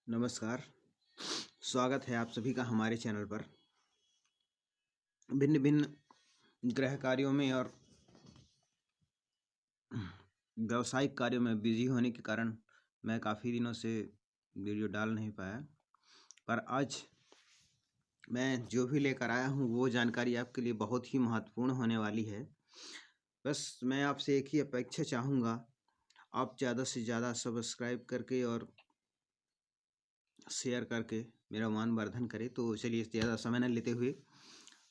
नमस्कार। स्वागत है आप सभी का हमारे चैनल पर। भिन्न भिन्न गृह कार्यों में और व्यावसायिक कार्यों में बिजी होने के कारण मैं काफ़ी दिनों से वीडियो डाल नहीं पाया, पर आज मैं जो भी लेकर आया हूँ वो जानकारी आपके लिए बहुत ही महत्वपूर्ण होने वाली है। बस मैं आपसे एक ही अपेक्षा चाहूँगा, आप ज़्यादा से ज़्यादा सब्सक्राइब करके और शेयर करके मेरा मान-वर्धन करें। तो चलिए ज़्यादा समय न लेते हुए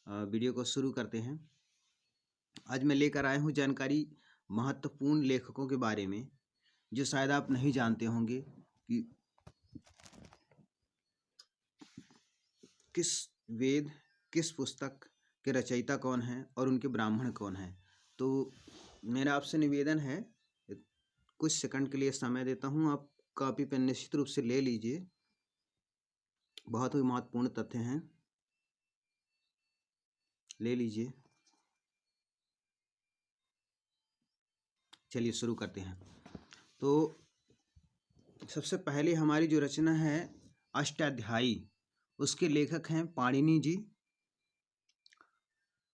वीडियो को शुरू करते हैं। आज मैं लेकर आया हूँ जानकारी महत्वपूर्ण लेखकों के बारे में, जो शायद आप नहीं जानते होंगे कि किस वेद, किस पुस्तक के रचयिता कौन हैं और उनके ब्राह्मण कौन हैं। तो मेरा आपसे निवेदन है, कुछ सेकंड के लिए समय देता हूँ, आप कॉपी पेन निश्चित रूप से ले लीजिए। बहुत ही महत्वपूर्ण तथ्य हैं, ले लीजिए। चलिए शुरू करते हैं। तो सबसे पहले हमारी जो रचना है अष्टाध्यायी, उसके लेखक हैं पाणिनि जी।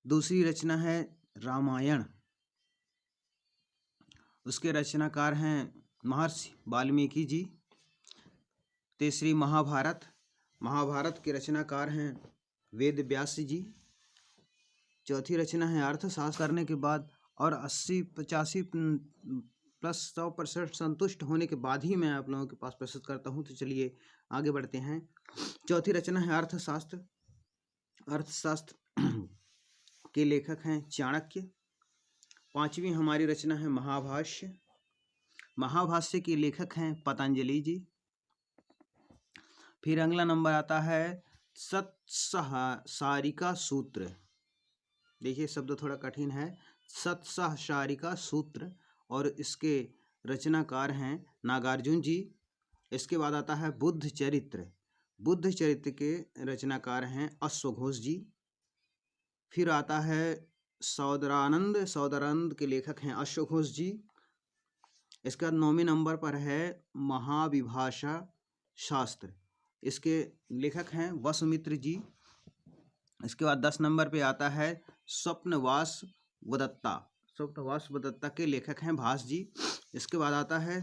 दूसरी रचना है रामायण, उसके रचनाकार हैं महर्षि वाल्मीकि जी। तीसरी महाभारत, महाभारत के रचनाकार हैं वेद व्यास जी। चौथी रचना है अर्थशास्त्र। करने के बाद और 80-85 प्लस 100% संतुष्ट होने के बाद ही मैं आप लोगों के पास प्रस्तुत करता हूँ। तो चलिए आगे बढ़ते हैं। चौथी रचना है अर्थशास्त्र। अर्थशास्त्र के लेखक हैं चाणक्य। पांचवी हमारी रचना है महाभाष्य। महाभाष्य के लेखक हैं पतंजलि जी। फिर अगला नंबर आता है सत्सहसारिका सूत्र। देखिए शब्द थोड़ा कठिन है, सत्सहसारिका सूत्र, और इसके रचनाकार हैं नागार्जुन जी। इसके बाद आता है बुद्ध चरित्र। बुद्ध चरित्र के रचनाकार हैं अश्वघोष जी। फिर आता है सौदरानंद। सौदरानंद के लेखक हैं अश्वघोष जी। इसका 9वें नंबर पर है महाविभाषा शास्त्र। इसके लेखक हैं वसुमित्र जी। इसके बाद 10 नंबर पे आता है स्वप्नवास वदत्ता। स्वप्नवास वदत्ता के लेखक हैं भास जी। इसके बाद आता है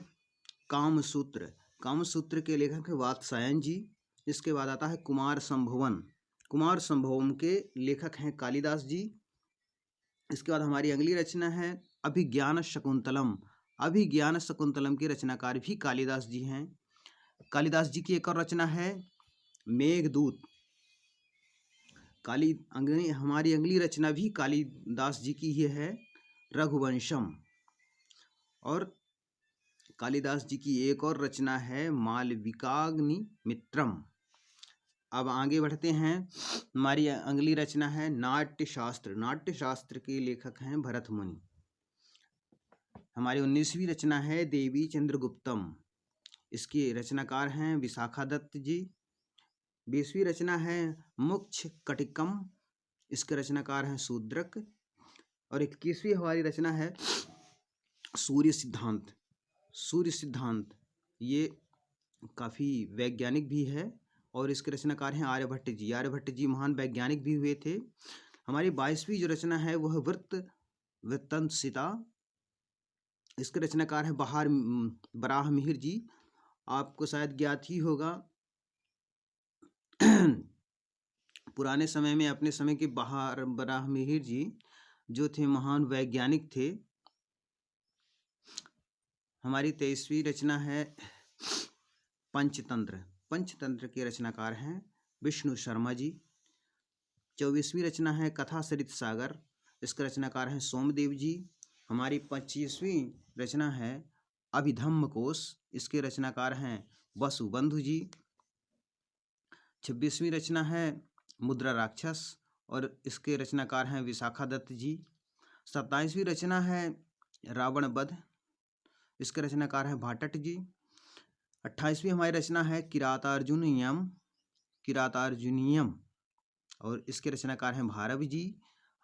कामसूत्र। कामसूत्र के लेखक हैं वात्सायन जी। इसके बाद आता है कुमार संभवन। कुमार संभवम के लेखक हैं कालिदास जी। इसके बाद हमारी अगली रचना है अभिज्ञान शकुंतलम। अभिज्ञान शकुंतलम के रचनाकार भी कालिदास जी हैं। कालिदास जी की एक और रचना है मेघदूत। हमारी अगली रचना भी कालिदास जी की ही है, रघुवंशम। और कालिदास जी की एक और रचना है मालविकाग्नि मित्रम। अब आगे बढ़ते हैं। हमारी अगली रचना है नाट्य शास्त्र। नाट्य शास्त्र के लेखक हैं भरत मुनि। हमारी 19वीं रचना है देवी चंद्रगुप्तम। इसके रचनाकार हैं विशाखा दत्त जी। 20वीं रचना है मोक्ष कटिकम। इसके रचनाकार हैं शूद्रक। और 21वीं हमारी रचना है सूर्य सिद्धांत। सूर्य सिद्धांत ये काफ़ी वैज्ञानिक भी है और इसके रचनाकार हैं आर्यभट्ट जी। आर्यभट्ट जी महान वैज्ञानिक भी हुए थे। हमारी 22वीं जो रचना है वह वृत्तंसिता। इसके रचनाकार हैं बराह मिहिर जी। आपको शायद ज्ञात ही होगा, पुराने समय में अपने समय के बराह मिहिर जी जो थे महान वैज्ञानिक थे। हमारी 23वीं रचना है पंचतंत्र। पंचतंत्र के रचनाकार हैं विष्णु शर्मा जी। 24वीं रचना है कथा सरित सागर। इसके रचनाकार हैं सोमदेव जी। हमारी 25वीं रचना है अभिधम्म कोश। इसके रचनाकार हैं वसुबंधु जी। 26वीं रचना है मुद्रा राक्षस और इसके रचनाकार हैं विशाखा दत्त जी। 27वीं रचना है रावण वध। इसके रचनाकार हैं भाटट जी। 28वीं हमारी रचना है किरातार्जुनीयम। किरातार्जुनीयम और इसके रचनाकार हैं भारवी जी।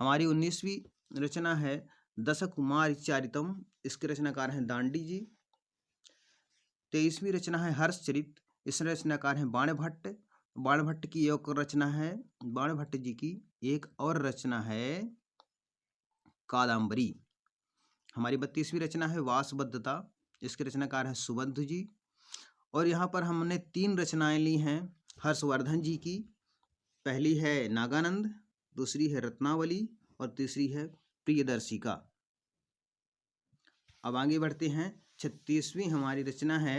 हमारी 19वीं रचना है दशकुमार चारितम। इसके रचनाकार हैं दांडी जी। 23वीं रचना है हर्षचरित। इस रचनाकार हैं बाणभट्ट। बाणभट्ट की एक और रचना है, बाणभट्ट जी की एक और रचना है कादम्बरी। हमारी 32वीं रचना है वासवदत्ता। इसके रचनाकार हैं सुबंधु जी। और यहाँ पर हमने 3 रचनाएं ली हैं हर्षवर्धन जी की। पहली है नागानंद, दूसरी है रत्नावली और तीसरी है प्रियदर्शिका। अब आगे बढ़ते हैं। 36वीं हमारी रचना है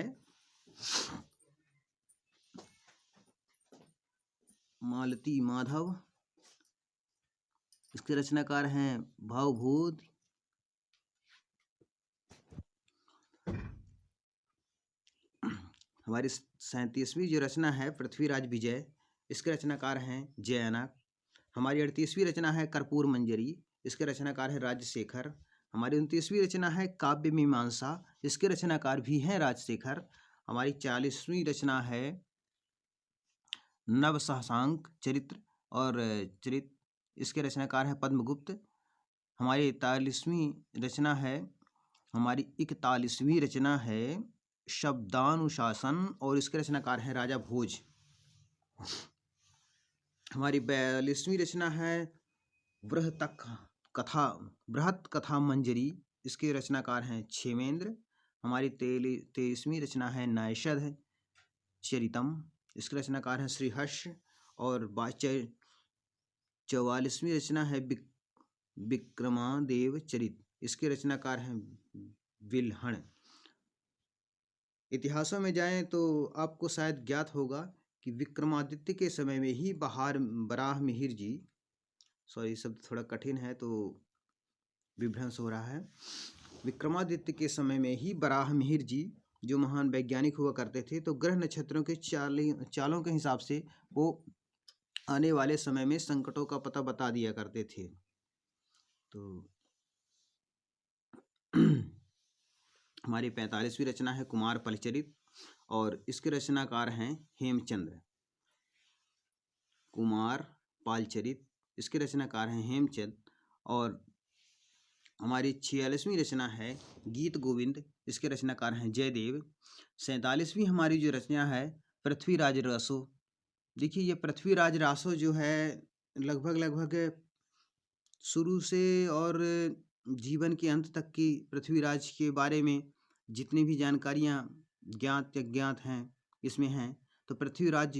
मालती माधव। इसके रचनाकार हैं भावभूत। हमारी 37वीं जो रचना है पृथ्वीराज विजय। इसके रचनाकार हैं जयानक। हमारी 38वीं रचना है कर्पूर मंजरी। इसके रचनाकार है राजशेखर। हमारी 29वीं रचना है काव्य मीमांसा। इसके रचनाकार भी हैं राजशेखर। हमारी 40वीं रचना है नव सहसांक चरित्र और चरित्र। इसके रचनाकार हैं पद्मगुप्त। हमारी 41वीं रचना है शब्दानुशासन और इसके रचनाकार हैं राजा भोज। हमारी 42वीं रचना है बृहत कथा मंजरी। इसके रचनाकार हैं क्षेमेंद्र। हमारी 23वीं रचना है नैषध चरितम। इसके रचनाकार हैं श्रीहर्ष। और 44वीं रचना है विक्रमादेव चरित। इसके रचनाकार हैं विल्हण। इतिहासों में जाएं तो आपको शायद ज्ञात होगा कि विक्रमादित्य के समय में ही बराहमिहिर जी, सॉरी शब्द थोड़ा कठिन है तो विभ्रंश हो रहा है। विक्रमादित्य के समय में ही बराहमिहिर जी जो महान वैज्ञानिक हुआ करते थे, तो ग्रह नक्षत्रों के चालों के हिसाब से वो आने वाले समय में संकटों का पता बता दिया करते थे। तो हमारी 45वीं रचना है कुमार पलचरित और इसके रचनाकार हैं हेमचंद्र। कुमार पालचरित, इसके रचनाकार हैं हेमचंद। और हमारी 46वीं रचना है गीत गोविंद। इसके रचनाकार हैं जयदेव। 47वीं हमारी जो रचना है पृथ्वीराज रासो। देखिए ये पृथ्वीराज रासो जो है लगभग शुरू से और जीवन के अंत तक की पृथ्वीराज के बारे में जितनी भी जानकारियाँ ज्ञात अज्ञात हैं इसमें हैं। तो पृथ्वीराज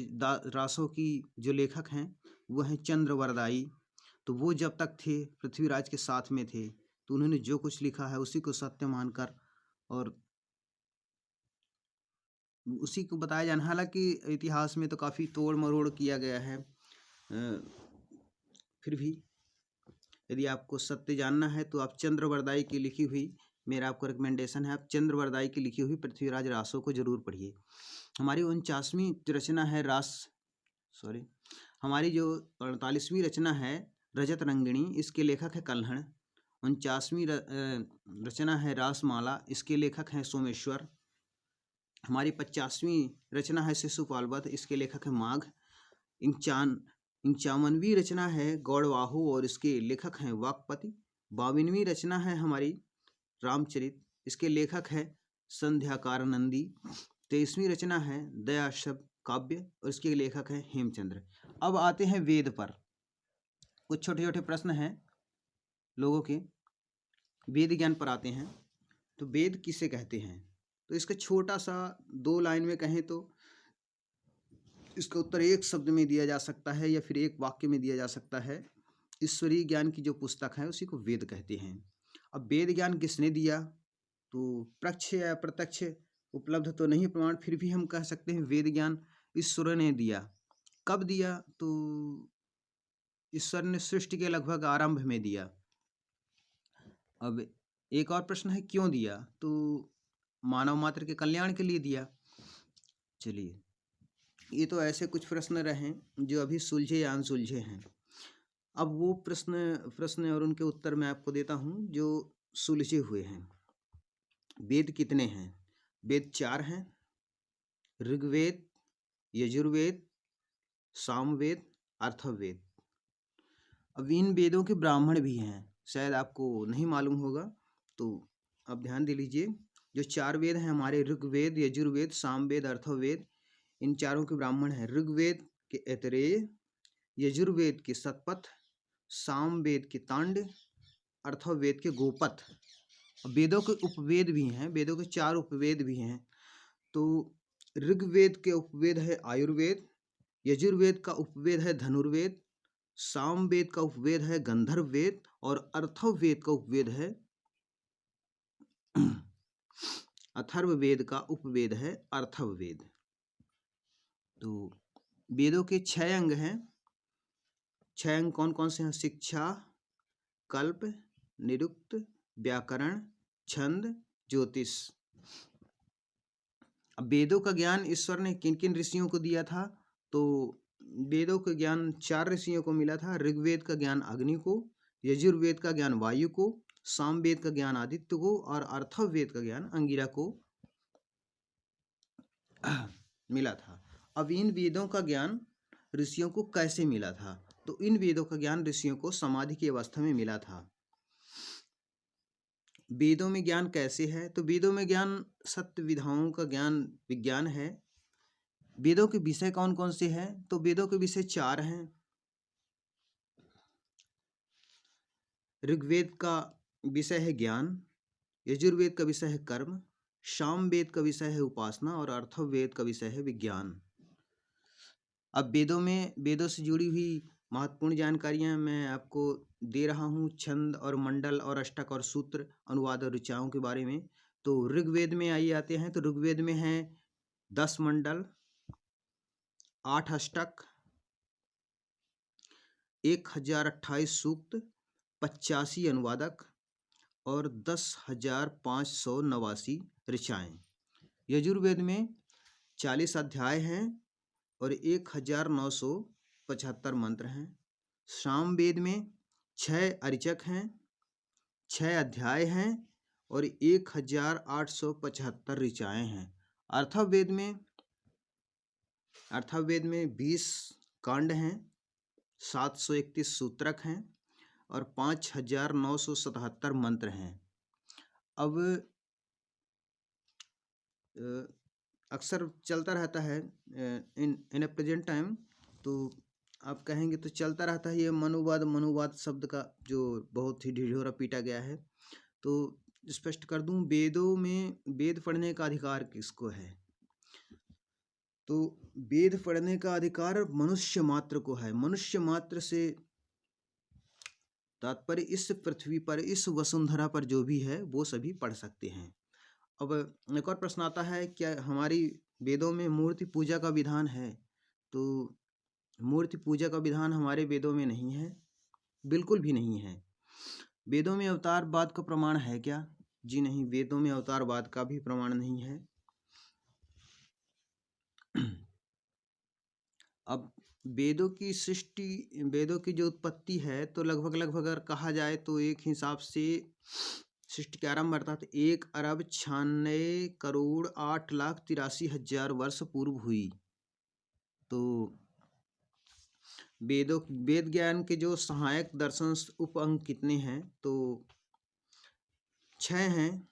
रासो की जो लेखक हैं वो हैं चंद्रवरदाई। तो वो जब तक थे पृथ्वीराज के साथ में थे तो उन्होंने जो कुछ लिखा है उसी को सत्य मानकर और उसी को बताया जाना। हालांकि इतिहास में तो काफ़ी तोड़ मरोड़ किया गया है, फिर भी यदि आपको सत्य जानना है तो आप चंद्रवरदाई की लिखी हुई, मेरा आपको रिकमेंडेशन है, आप चंद्रवरदाई की लिखी हुई पृथ्वीराज रासो को जरूर पढ़िए। हमारी 49वीं रचना है हमारी जो 48वीं रचना है रजत रंगिणी। इसके लेखक है कल्हण। 49वीं रचना है रासमाला। इसके लेखक हैं सोमेश्वर। हमारी 50वीं रचना है शिशुपालवध। इसके लेखक हैं माघ। 51वीं रचना है गौड़वाहु और इसके लेखक हैं वाकपति। 52वीं रचना है हमारी रामचरित। इसके लेखक है संध्याकार नंदी। 23वीं रचना है दयाशब काव्य और इसके लेखक हैं हेमचंद्र। अब आते हैं वेद पर। कुछ छोटे छोटे प्रश्न हैं लोगों के, वेद ज्ञान पर आते हैं। तो वेद किसे कहते हैं? तो इसका छोटा सा 2 लाइन में कहें तो इसका उत्तर एक शब्द में दिया जा सकता है या फिर एक वाक्य में दिया जा सकता है। ईश्वरीय ज्ञान की जो पुस्तक है उसी को वेद कहते हैं। अब वेद ज्ञान किसने दिया? तो प्रत्यक्ष या प्रत्यक्ष उपलब्ध तो नहीं प्रमाण, फिर भी हम कह सकते हैं वेद ज्ञान ईश्वर ने दिया। कब दिया? तो ईश्वर ने सृष्टि के लगभग आरंभ में दिया। अब एक और प्रश्न है क्यों दिया? तो मानव मात्र के कल्याण के लिए दिया। चलिए, ये तो ऐसे कुछ प्रश्न रहे जो अभी सुलझे या अनसुलझे हैं। अब वो प्रश्न और उनके उत्तर मैं आपको देता हूँ जो सुलझे हुए हैं। वेद कितने हैं? वेद 4 हैं, ऋग्वेद, यजुर्वेद, सामवेद, अथर्ववेद। अब इन वेदों के ब्राह्मण भी हैं, शायद आपको नहीं मालूम होगा, तो अब ध्यान दे लीजिए। जो 4 वेद हैं हमारे ऋग्वेद, यजुर्वेद, सामवेद, अथर्ववेद, इन चारों के ब्राह्मण हैं। ऋग्वेद के ऐतरेय, यजुर्वेद के शतपथ, सामवेद के तांड, अथर्ववेद के गोपथ। वेदों के उपवेद भी हैं, वेदों के 4 उपवेद भी हैं। तो ऋग्वेद के उपवेद है आयुर्वेद, यजुर्वेद का उपवेद है धनुर्वेद, सामवेद का उपवेद है गंधर्व वेद और अथर्ववेद का उपवेद है अथर्ववेद का उपवेद है अथर्ववेद। तो वेदों के 6 अंग हैं। 6 अंग कौन कौन से हैं? शिक्षा, कल्प, निरुक्त, व्याकरण, छंद, ज्योतिष। अब वेदों का ज्ञान ईश्वर ने किन किन ऋषियों को दिया था? तो वेदों का ज्ञान 4 ऋषियों को मिला था। ऋग्वेद का ज्ञान अग्नि को, यजुर्वेद का ज्ञान वायु को, सामवेद का ज्ञान आदित्य को और अथर्ववेद का ज्ञान अंगिरा को मिला था। अब इन वेदों का ज्ञान ऋषियों को कैसे मिला था? तो इन वेदों का ज्ञान ऋषियों को समाधि की अवस्था में मिला था। वेदों में ज्ञान कैसे है? तो वेदों में ज्ञान सत्य विधाओं का ज्ञान विज्ञान है। वेदों के विषय कौन कौन से हैं? तो वेदों के विषय 4 हैं। ऋग्वेद का विषय है ज्ञान, यजुर्वेद का विषय है कर्म, सामवेद का विषय है उपासना और अथर्ववेद का विषय है विज्ञान। अब वेदों से जुड़ी हुई महत्वपूर्ण जानकारियां मैं आपको दे रहा हूं, छंद और मंडल और अष्टक और सूत्र, अनुवाद और ऋचाओं के बारे में। तो ऋग्वेद में आइए आते हैं। तो ऋग्वेद में है 10 मंडल, 8 अष्टक, 1028 सूक्त, 85 अनुवादक और 10,589 ऋचाएं। यजुर्वेद में 40 अध्याय हैं और 1975 मंत्र हैं। सामवेद में 6 अरिचक हैं, 6 अध्याय हैं और 1875 ऋचाएं हैं। अथर्ववेद में 20 कांड हैं, 731 सूत्रक हैं और 5977 मंत्र हैं। अब अक्सर चलता रहता है इन ए प्रेजेंट टाइम, तो आप कहेंगे तो चलता रहता है ये मनुवाद शब्द का जो बहुत ही ढिढोरा पीटा गया है। तो स्पष्ट कर दूं, वेदों में वेद पढ़ने का अधिकार किसको है? तो वेद पढ़ने का अधिकार मनुष्य मात्र को है। मनुष्य मात्र से तात्पर्य इस पृथ्वी पर, इस वसुंधरा पर जो भी है वो सभी पढ़ सकते हैं। अब एक और प्रश्न आता है, क्या हमारी वेदों में मूर्ति पूजा का विधान है? तो मूर्ति पूजा का विधान हमारे वेदों में नहीं है, बिल्कुल भी नहीं है। वेदों में अवतारवाद का प्रमाण है क्या? जी नहीं, वेदों में अवतारवाद का भी प्रमाण नहीं है। अब वेदों की सृष्टि, वेदों की जो उत्पत्ति है, तो लगभग अगर कहा जाए तो एक हिसाब से सृष्टि के आरंभ अर्थात 1,96,08,83,000 वर्ष पूर्व हुई। तो वेद ज्ञान के जो सहायक दर्शन उप अंग कितने हैं? तो 6 हैं,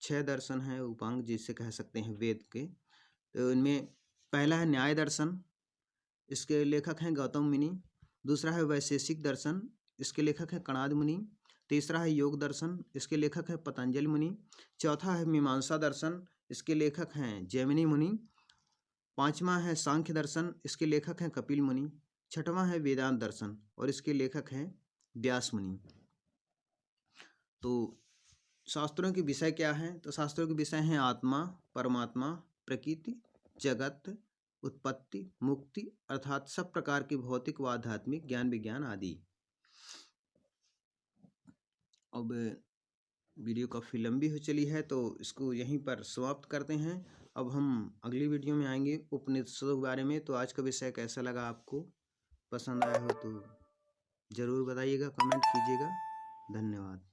6 दर्शन हैं उपांग जिसे कह सकते हैं वेद के। तो इनमें पहला है न्याय दर्शन, इसके लेखक हैं गौतम मुनि। दूसरा है वैशेषिक दर्शन, इसके लेखक हैं कणाद मुनि। तीसरा है योग दर्शन, इसके लेखक हैं पतंजलि मुनि। चौथा है मीमांसा दर्शन, इसके लेखक हैं जैमिनी मुनि। पांचवा है सांख्य दर्शन, इसके लेखक हैं कपिल मुनि। छठवां है वेदांत दर्शन और इसके लेखक हैं व्यास मुनि। तो शास्त्रों के विषय क्या हैं? तो शास्त्रों के विषय हैं आत्मा, परमात्मा, प्रकृति, जगत, उत्पत्ति, मुक्ति अर्थात सब प्रकार के भौतिक व आध्यात्मिक ज्ञान विज्ञान आदि। अब वीडियो काफ़ी लंबी हो चली है तो इसको यहीं पर समाप्त करते हैं। अब हम अगली वीडियो में आएंगे उपनिषदों के बारे में। तो आज का विषय कैसा लगा आपको? पसंद आया हो तो ज़रूर बताइएगा, कमेंट कीजिएगा। धन्यवाद।